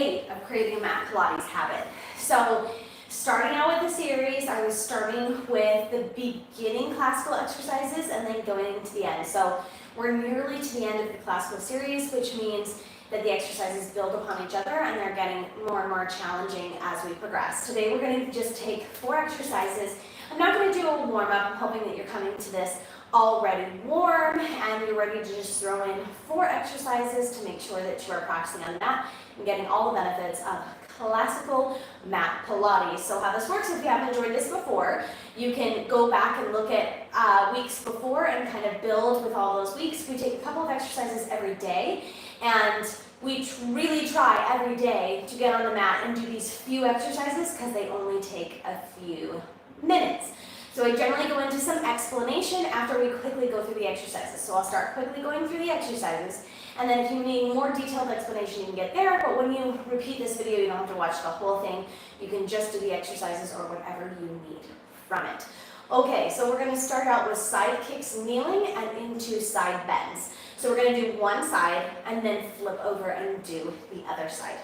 of creating a Mat Pilates habit. So starting out with the series, I was starting with the beginning classical exercises and then going into the end. So we're nearly to the end of the classical series, which means that the exercises build upon each other and they're getting more and more challenging as we progress. Today we're going to just take 4 exercises. I'm not going to do a warm-up. I'm hoping that you're coming to this already warm and you're ready to just throw in 4 exercises to make sure that you are practicing on the mat and getting all the benefits of classical Mat Pilates. So how this works, if you haven't enjoyed this before, you can go back and look at weeks before and kind of build with all those weeks. We take a couple of exercises every day and we really try every day to get on the mat and do these few exercises because they only take a few minutes. So I generally go into some explanation after we quickly go through the exercises. So I'll start quickly going through the exercises, and then if you need more detailed explanation, you can get there, but when you repeat this video, you don't have to watch the whole thing. You can just do the exercises or whatever you need from it. Okay, so we're going to start out with Sidekicks Kneeling and into side bends. So we're going to do one side and then flip over and do the other side.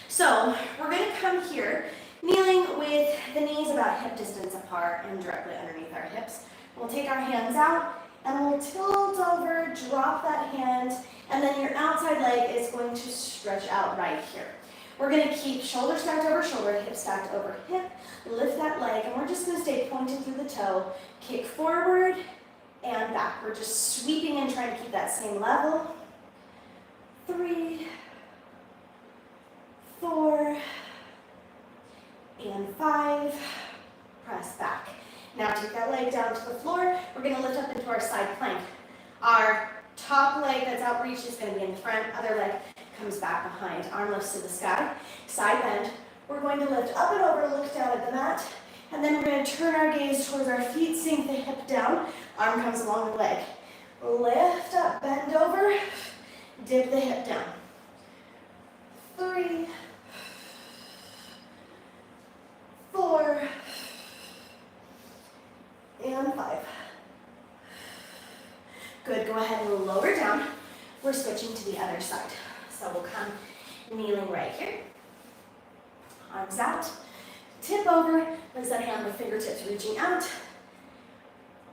So we're going to come here, kneeling with the knees about hip distance apart and directly underneath our hips. We'll take our hands out and we'll tilt over, drop that hand, and then your outside leg is going to stretch out right here. We're going to keep shoulder stacked over shoulder, hip stacked over hip, lift that leg, and we're just going to stay pointed through the toe, kick forward and back. We're just sweeping and trying to keep that same level. 3, 4, and 5, press back. Now take that leg down to the floor. We're going to lift up into our side plank. Our top leg that's outreached is going to be in the front, other leg comes back behind. Arm lifts to the sky, side bend. We're going to lift up and over, look down at the mat, and then we're going to turn our gaze towards our feet, sink the hip down, arm comes along the leg. Lift up, bend over, dip the hip down. 3, 4, and 5. Good, go ahead and lower down. We're switching to the other side. So we'll come kneeling right here. Arms out. Tip over, raise that hand with fingertips reaching out.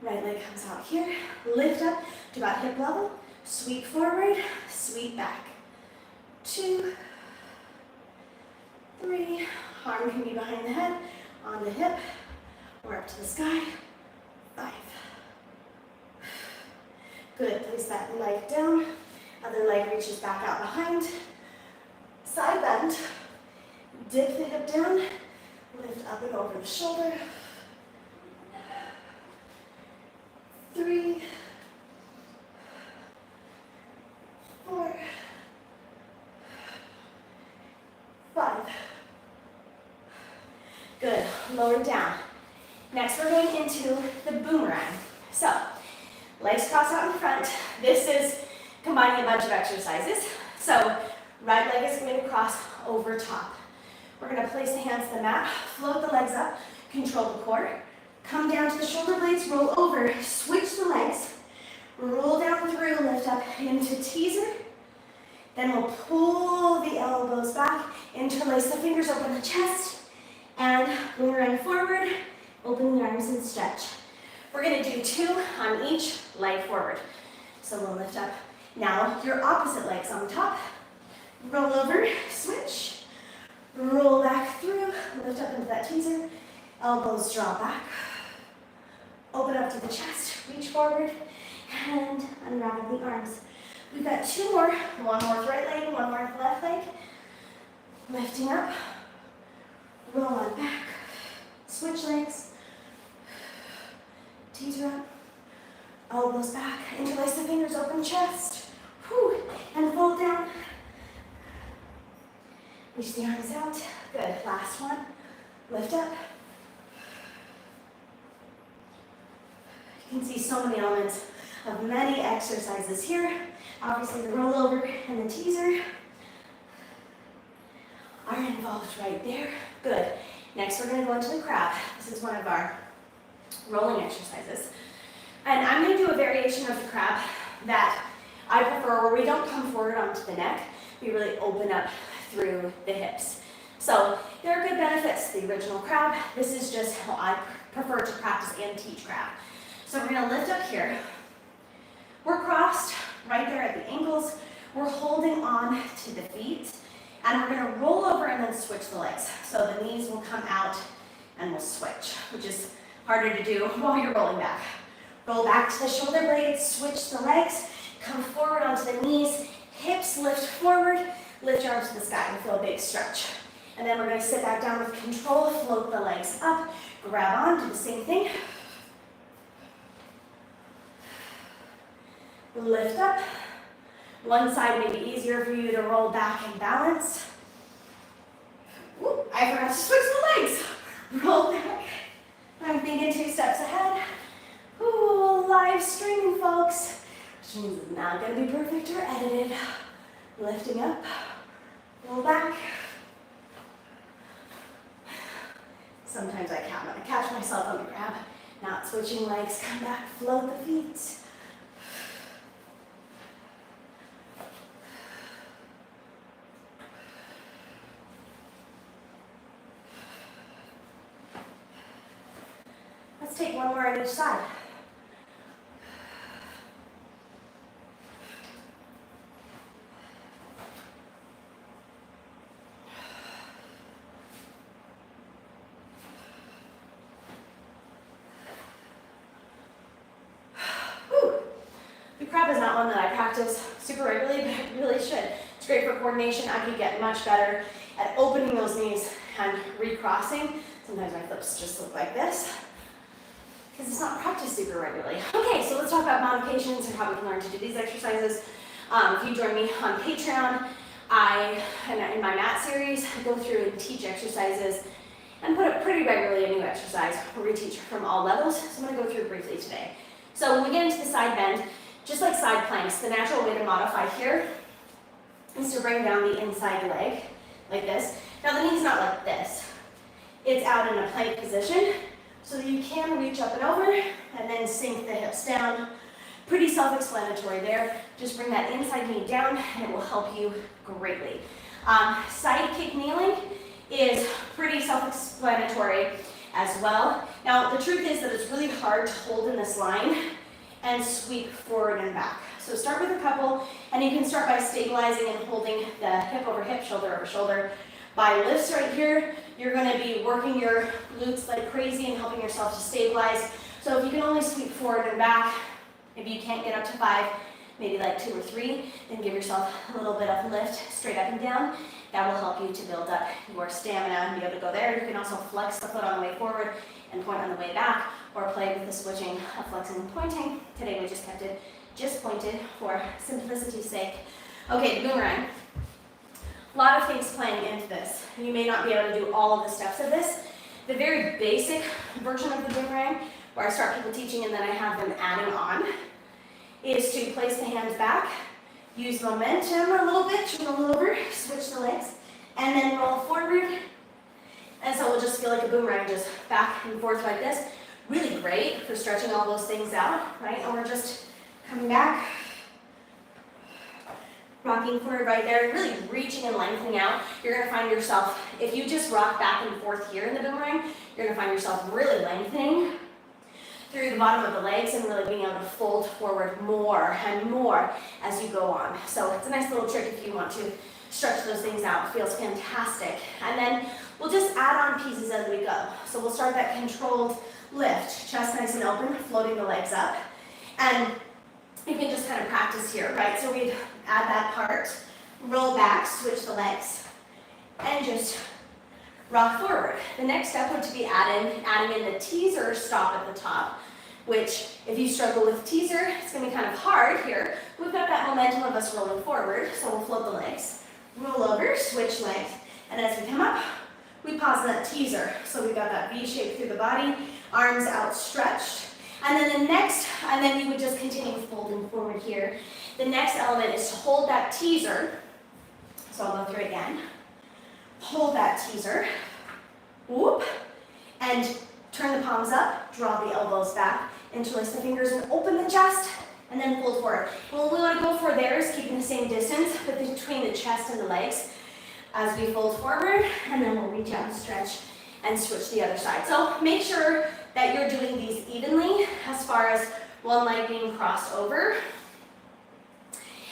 Right leg comes out here. Lift up to about hip level. Sweep forward, sweep back. 2, 3, arm can be behind the head, on the hip, or up to the sky. 5. Good, place that leg down. Other leg reaches back out behind. Side bend. Dip the hip down. Lift up and over the shoulder. 3, 4, 5. Good, lower down. Next we're going into the boomerang. So, legs cross out in front. This is combining a bunch of exercises. So, right leg is going to cross over top. We're going to place the hands to the mat, float the legs up, control the core, come down to the shoulder blades, roll over, switch the legs, roll down through, lift up into teaser. Then we'll pull the elbows back, interlace the fingers, open the chest, and boomerang forward, open the arms and stretch. We're going to do 2 on each leg forward. So we'll lift up. Now your opposite leg's on top. Roll over, switch, roll back through, lift up into that teaser, elbows draw back, open up to the chest, reach forward, and unravel the arms. We've got 2 more, one more with right leg, one more with left leg. Lifting up, roll on back, switch legs, teaser up, elbows back, interlace the fingers, open chest, whew, and fold down. Reach the arms out. Good. Last one. Lift up. You can see so many elements of many exercises here. Obviously the rollover and the teaser are involved right there. Good. Next we're going to go into the crab. This is one of our rolling exercises. And I'm going to do a variation of the crab that I prefer where we don't come forward onto the neck. We really open up through the hips. So there are good benefits to the original crab. This is just how I prefer to practice and teach crab. So we're gonna lift up here. We're crossed right there at the ankles. We're holding on to the feet. And we're gonna roll over and then switch the legs. So the knees will come out and we'll switch, which is harder to do while you're rolling back. Roll back to the shoulder blades, switch the legs, come forward onto the knees, hips lift forward, lift your arms to the sky and feel a big stretch. And then we're gonna sit back down with control, float the legs up, grab on, do the same thing. Lift up. One side may be easier for you to roll back and balance. Ooh, I forgot to switch the legs. Roll back. I'm thinking 2 steps ahead. Ooh, live streaming, folks. Which means it's not gonna be perfect or edited. Lifting up, roll back. Sometimes I catch myself on the grab. Not switching legs, come back, float the feet. Let's take one more on each side. The crab is not one that I practice super regularly, but I really should. It's great for coordination. I could get much better at opening those knees and recrossing. Sometimes my flips just look like this, because it's not practiced super regularly. Okay, so let's talk about modifications and how we can learn to do these exercises. If you join me on Patreon, in my mat series, I go through and teach exercises and put up pretty regularly a new exercise where we teach from all levels. So I'm going to go through briefly today. So when we get into the side bend, just like side planks, the natural way to modify here is to bring down the inside leg like this. Now the knee's not like this. It's out in a plank position, so that you can reach up and over and then sink the hips down. Pretty self-explanatory there. Just bring that inside knee down and it will help you greatly. Sidekick kneeling is pretty self-explanatory as well. Now the truth is that it's really hard to hold in this line and sweep forward and back. So start with a couple, and you can start by stabilizing and holding the hip over hip, shoulder over shoulder. By lifts right here, you're gonna be working your glutes like crazy and helping yourself to stabilize. So if you can only sweep forward and back, if you can't get up to 5, maybe like 2 or 3, then give yourself a little bit of lift straight up and down. That will help you to build up your stamina and be able to go there. You can also flex the foot on the way forward and point on the way back, or play with the switching of flexing and pointing. Today we just kept it just pointed for simplicity's sake. Okay, the boomerang. A lot of things playing into this. You may not be able to do all of the steps of this. The very basic version of the boomerang, where I start people teaching and then I have them adding on, is to place the hands back, use momentum a little bit to roll over, switch the legs, and then roll forward. And so we'll just feel like a boomerang, just back and forth like this. Really great for stretching all those things out, right? And we're just coming back, rocking forward right there, really reaching and lengthening out. You're gonna find yourself, if you just rock back and forth here in the boomerang, you're gonna find yourself really lengthening through the bottom of the legs and really being able to fold forward more and more as you go on. So it's a nice little trick if you want to stretch those things out. It feels fantastic. And then we'll just add on pieces as we go. So we'll start that controlled lift, chest nice and open, floating the legs up. And you can just kind of practice here, right? So we'd add that part, roll back, switch the legs, and just rock forward. The next step would be adding in the teaser stop at the top, which if you struggle with teaser, it's gonna be kind of hard here. We've got that momentum of us rolling forward, so we'll float the legs, roll over, switch legs, and as we come up, we pause that teaser. So we've got that V shape through the body, arms outstretched. And then you would just continue folding forward here. The next element is to hold that teaser. So I'll go through it again. Hold that teaser, whoop, and turn the palms up, draw the elbows back, interlace the fingers and open the chest, and then fold forward. And what we want to go for there is keeping the same distance between the chest and the legs. as we fold forward, and then we'll reach out and stretch and switch the other side. So make sure that you're doing these evenly as far as one leg being crossed over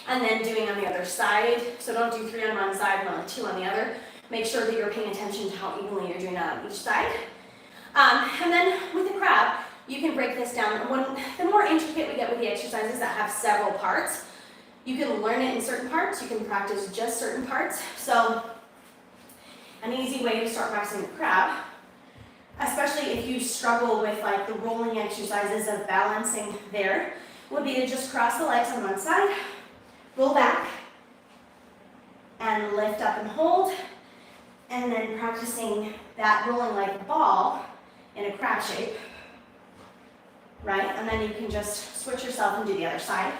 and then doing on the other side. So don't do 3 on one side and only 2 on the other. Make sure that you're paying attention to how evenly you're doing that on each side. And then with the crab, you can break this down. The more intricate we get with the exercises that have several parts, you can learn it in certain parts, you can practice just certain parts. So an easy way to start practicing the crab, especially if you struggle with like the rolling exercises of balancing there, would be to just cross the legs on one side, roll back, and lift up and hold, and then practicing that rolling like a ball in a crab shape, right? And then you can just switch yourself and do the other side.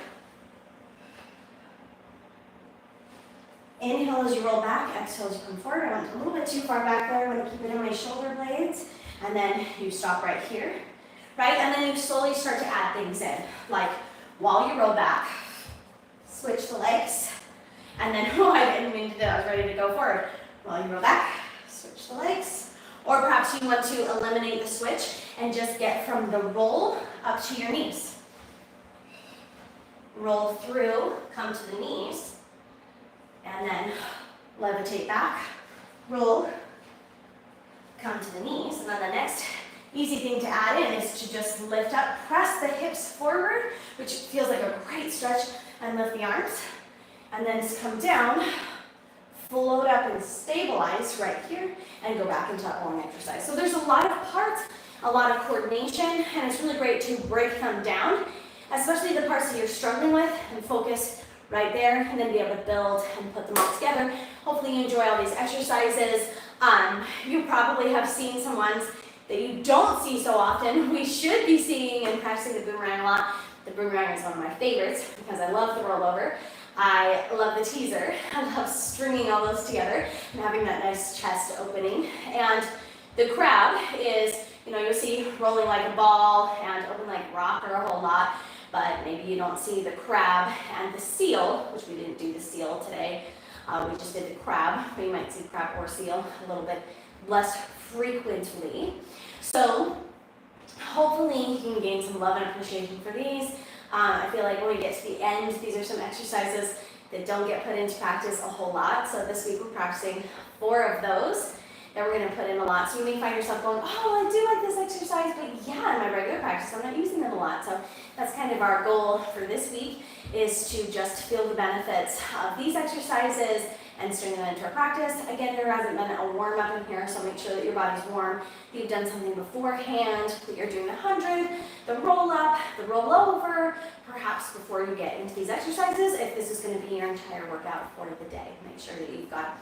Inhale as you roll back, exhale as you come forward. I went a little bit too far back there. I'm going to keep it in my shoulder blades. And then you stop right here, right? And then you slowly start to add things in, like while you roll back, switch the legs. And then, oh, I didn't mean to do that. I was ready to go forward. While you roll back, switch the legs. Or perhaps you want to eliminate the switch and just get from the roll up to your knees. Roll through, come to the knees, and then levitate back, roll, come to the knees. And then the next easy thing to add in is to just lift up, press the hips forward, which feels like a great stretch, and lift the arms. And then just come down, float up and stabilize right here, and go back into that rolling exercise. So there's a lot of parts, a lot of coordination, and it's really great to break them down, especially the parts that you're struggling with, and focus right there, and then be able to build and put them all together. Hopefully you enjoy all these exercises. You probably have seen some ones that you don't see so often. We should be seeing and practicing the boomerang a lot. The boomerang is one of my favorites because I love the rollover. I love the teaser. I love stringing all those together and having that nice chest opening. And the crab is, you'll see rolling like a ball and open like rocker a whole lot, but maybe you don't see the crab and the seal, which we didn't do the seal today. We just did the crab, but you might see crab or seal a little bit less frequently. So hopefully you can gain some love and appreciation for these. I feel like when we get to the end, these are some exercises that don't get put into practice a whole lot. So this week we're practicing 4 of those that we're going to put in a lot. So you may find yourself going, oh, I do like this exercise, but yeah, in my regular practice, I'm not using them a lot. So that's kind of our goal for this week, is to just feel the benefits of these exercises and string them into our practice. Again, there hasn't been a warm-up in here, so make sure that your body's warm. You've done something beforehand, that you're doing 100, the roll-up, the roll-over, perhaps before you get into these exercises, if this is going to be your entire workout for the day. Make sure that you've got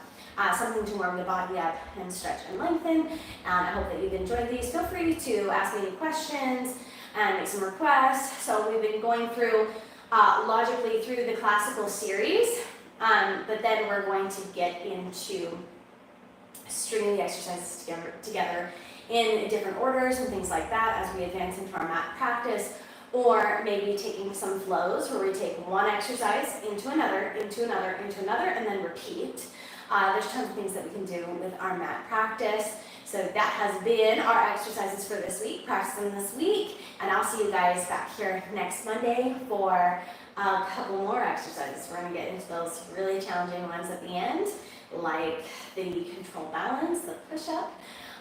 something to warm the body up and stretch and lengthen. And I hope that you've enjoyed these. Feel free to ask me any questions and make some requests. So we've been going through logically through the classical series, but then we're going to get into stringing the exercises together in different orders and things like that as we advance into our mat practice, or maybe taking some flows where we take one exercise into another, into another, into another, and then repeat. There's tons of things that we can do with our mat practice. So that has been our exercises for this week. Practice them this week, and I'll see you guys back here next Monday for a couple more exercises. We're going to get into those really challenging ones at the end, like the control balance, the push-up,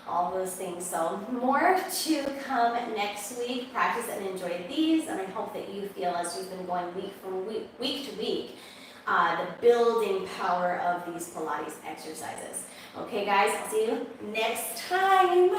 all those things. So more to come next week. Practice and enjoy these, and I hope that you feel, as we've been going week to week, the building power of these Pilates exercises. Okay guys, I'll see you next time.